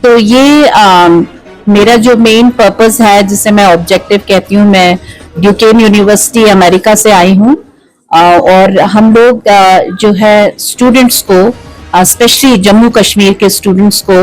तो ये मेरा जो मेन पर्पस है, जिसे मैं ऑब्जेक्टिव कहती हूँ, मैं ड्यूकेन यूनिवर्सिटी अमेरिका से आई हूँ। और हम लोग जो है स्टूडेंट्स को, स्पेशली जम्मू कश्मीर के स्टूडेंट्स को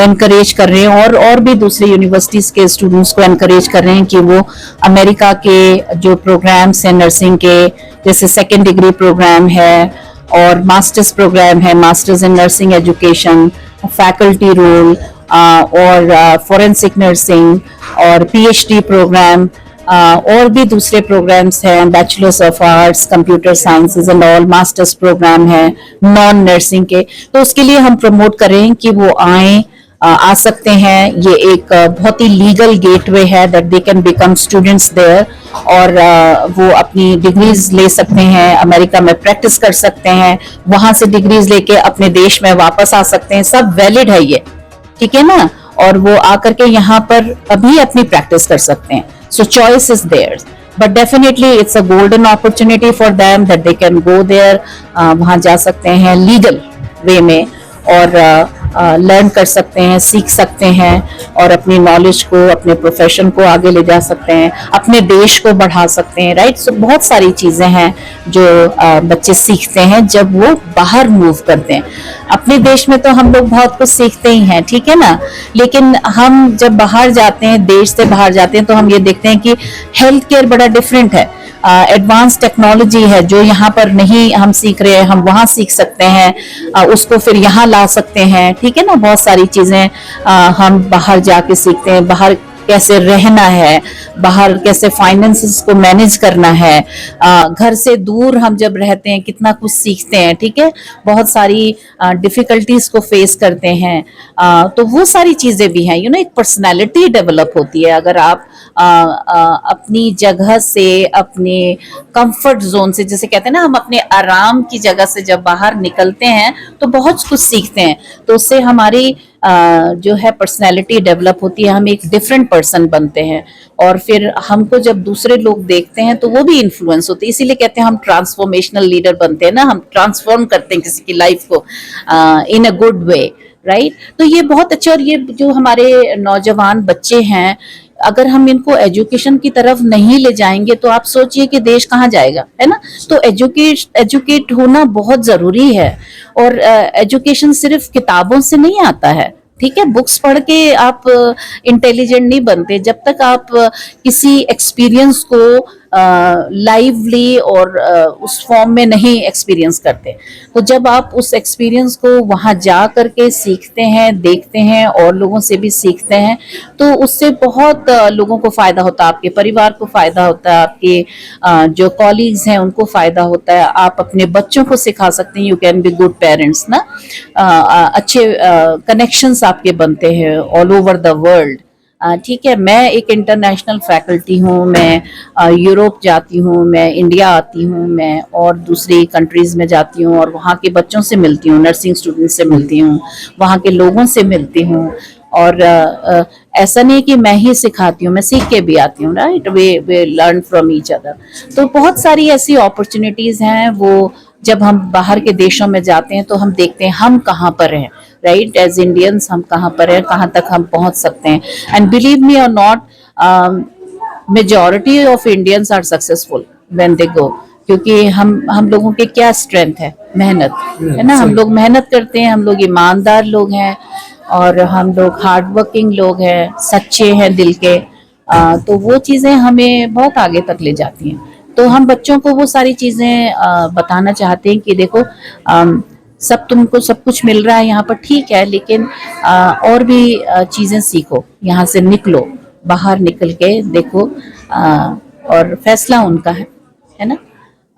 एनकरेज कर रहे हैं, और भी दूसरी यूनिवर्सिटीज के स्टूडेंट्स को एनकरेज कर रहे हैं कि वो अमेरिका के जो प्रोग्राम्स हैं नर्सिंग के, जैसे सेकेंड डिग्री प्रोग्राम है और मास्टर्स प्रोग्राम है, masters in nursing education, faculty role और फॉरेंसिक नर्सिंग और पीएचडी प्रोग्राम, और भी दूसरे प्रोग्राम्स हैं, bachelors of arts, computer sciences and all, masters program है नॉन नर्सिंग के। तो उसके लिए हम प्रमोट करें कि वो आए, आ सकते हैं। ये एक बहुत ही लीगल गेटवे है that they can become students there, और वो अपनी डिग्रीज ले सकते हैं, अमेरिका में प्रैक्टिस कर सकते हैं, वहां से डिग्रीज लेके अपने देश में वापस आ सकते हैं। सब वैलिड है ये, ठीक है ना। और वो आकर के यहाँ पर अभी अपनी प्रैक्टिस कर सकते हैं। So choice is theirs, but definitely it's a golden opportunity for them that they can go there, वहाँ जा सकते हैं लीगल वे में, और लर्न कर सकते हैं, सीख सकते हैं, और अपनी नॉलेज को, अपने प्रोफेशन को आगे ले जा सकते हैं, अपने देश को बढ़ा सकते हैं, राइट। सो बहुत सारी चीजें हैं जो बच्चे सीखते हैं जब वो बाहर मूव करते हैं। अपने देश में तो हम लोग बहुत कुछ सीखते ही हैं, ठीक है ना, लेकिन हम जब बाहर जाते हैं, देश से बाहर जाते हैं, तो हम ये देखते हैं कि हेल्थ केयर बड़ा डिफरेंट है। एडवांस टेक्नोलॉजी है जो यहाँ पर नहीं हम सीख रहे हैं, हम वहाँ सीख सकते हैं, उसको फिर यहाँ ला सकते हैं, ठीक है ना। बहुत सारी चीजें हम बाहर जाके सीखते हैं, बाहर कैसे रहना है, बाहर कैसे फाइनेंसेस को मैनेज करना है, घर से दूर हम जब रहते हैं कितना कुछ सीखते हैं, ठीक है। बहुत सारी डिफिकल्टीज को फेस करते हैं, तो वो सारी चीजें भी हैं, यू नो। एक पर्सनालिटी डेवलप होती है अगर आप अपनी जगह से, अपने कंफर्ट जोन से, जैसे कहते हैं ना, हम अपने आराम की जगह से जब बाहर निकलते हैं तो बहुत कुछ सीखते हैं। तो उससे हमारी जो है पर्सनैलिटी डेवलप होती है, हम एक डिफरेंट पर्सन बनते हैं, और फिर हमको जब दूसरे लोग देखते हैं तो वो भी इन्फ्लुएंस होते हैं। इसीलिए कहते हैं हम ट्रांसफॉर्मेशनल लीडर बनते हैं ना, हम ट्रांसफॉर्म करते हैं किसी की लाइफ को इन अ गुड वे, राइट। तो ये बहुत अच्छा। और ये जो हमारे नौजवान बच्चे हैं, अगर हम इनको एजुकेशन की तरफ नहीं ले जाएंगे तो आप सोचिए कि देश कहाँ जाएगा, है ना। तो एजुकेट होना बहुत जरूरी है, और एजुकेशन सिर्फ किताबों से नहीं आता है, ठीक है। बुक्स पढ़ के आप इंटेलिजेंट नहीं बनते जब तक आप किसी एक्सपीरियंस को लाइवली और उस फॉर्म में नहीं एक्सपीरियंस करते। तो जब आप उस एक्सपीरियंस को वहां जा करके सीखते हैं, देखते हैं, और लोगों से भी सीखते हैं, तो उससे बहुत लोगों को फायदा होता है, आपके परिवार को फायदा होता है, आपके जो कॉलीग्स हैं उनको फायदा होता है, आप अपने बच्चों को सिखा सकते हैं, you can be good parents ना। अच्छे कनेक्शंस आपके बनते हैं ऑल ओवर द वर्ल्ड, ठीक है। मैं एक इंटरनेशनल फैकल्टी हूँ, मैं यूरोप जाती हूँ, मैं इंडिया आती हूँ, मैं और दूसरी कंट्रीज में जाती हूँ, और वहाँ के बच्चों से मिलती हूँ, नर्सिंग स्टूडेंट से मिलती हूँ, वहाँ के लोगों से मिलती हूँ। और ऐसा नहीं कि मैं ही सिखाती हूँ, मैं सीख के भी आती हूँ, right. Way learn from each other. तो बहुत सारी ऐसी अपॉर्चुनिटीज हैं, वो जब हम बाहर के देशों में जाते हैं तो हम देखते हैं हम कहाँ पर हैं, राइट। एज इंडियंस हम कहाँ पर हैं, कहाँ तक हम पहुँच सकते हैं। एंड बिलीव मी और not, majority of Indians are successful when they go, क्योंकि हम लोगों के क्या स्ट्रेंथ है, मेहनत, है ना। हम लोग मेहनत करते हैं, हम लोग ईमानदार लोग हैं, और हम लोग हार्ड वर्किंग लोग हैं, सच्चे हैं दिल के। तो वो चीज़ें हमें बहुत आगे तक ले जाती हैं। तो हम बच्चों को वो सारी चीज़ें बताना चाहते हैं कि देखो, सब तुमको सब कुछ मिल रहा है यहाँ पर, ठीक है, लेकिन और भी चीज़ें सीखो, यहाँ से निकलो, बाहर निकल के देखो, और फैसला उनका है ना।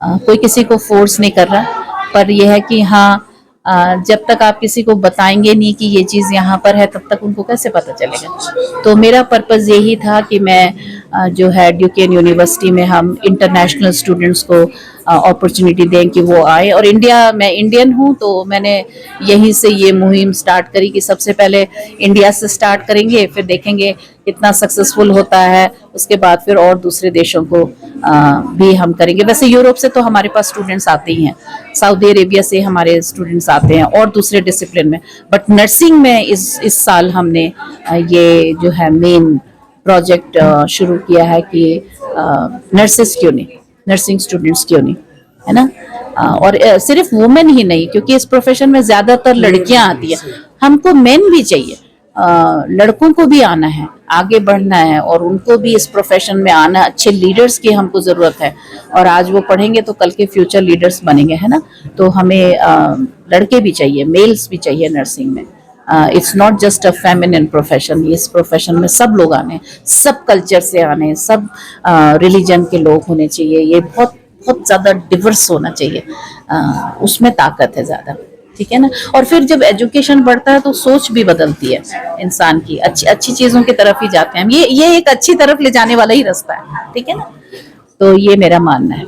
कोई किसी को फोर्स नहीं कर रहा, पर यह है कि हाँ, जब तक आप किसी को बताएंगे नहीं कि ये चीज़ यहाँ पर है, तब तक उनको कैसे पता चलेगा। तो मेरा पर्पस यही था कि मैं जो है ड्यूकेन यूनिवर्सिटी में हम इंटरनेशनल स्टूडेंट्स को अपॉर्चुनिटी दें कि वो आए। और इंडिया, मैं इंडियन हूँ तो मैंने यहीं से ये मुहिम स्टार्ट करी कि सबसे पहले इंडिया से स्टार्ट करेंगे, फिर देखेंगे कितना सक्सेसफुल होता है, उसके बाद फिर और दूसरे देशों को भी हम करेंगे। वैसे यूरोप से तो हमारे पास स्टूडेंट्स आते ही हैं, सऊदी अरेबिया से हमारे स्टूडेंट्स आते हैं और दूसरे डिसिप्लिन में, बट नर्सिंग में इस साल हमने ये जो है मेन प्रोजेक्ट शुरू किया है कि नर्सेस क्यों नहीं, नर्सिंग स्टूडेंट्स क्यों नहीं, है ना। और सिर्फ वुमेन ही नहीं, क्योंकि इस प्रोफेशन में ज्यादातर लड़कियां आती हैं, हमको मेन भी चाहिए, लड़कों को भी आना है, आगे बढ़ना है और उनको भी इस प्रोफेशन में आना, अच्छे लीडर्स की हमको जरूरत है। और आज वो पढ़ेंगे तो कल के फ्यूचर लीडर्स बनेंगे, है ना। तो हमें लड़के भी चाहिए, मेल्स भी चाहिए नर्सिंग में। It's not just a feminine profession, इस प्रोफेशन में सब लोग आने, सब कल्चर से आने, सब रिलीजन के लोग होने चाहिए। ये बहुत बहुत ज्यादा डिवर्स होना चाहिए, उसमें ताकत है ज्यादा, ठीक है ना। और फिर जब एजुकेशन बढ़ता है तो सोच भी बदलती है इंसान की, अच्छी अच्छी चीजों की तरफ ही जाते हैं हम। ये एक अच्छी तरफ ले जाने वाला ही रास्ता है, ठीक है ना। तो ये मेरा मानना है।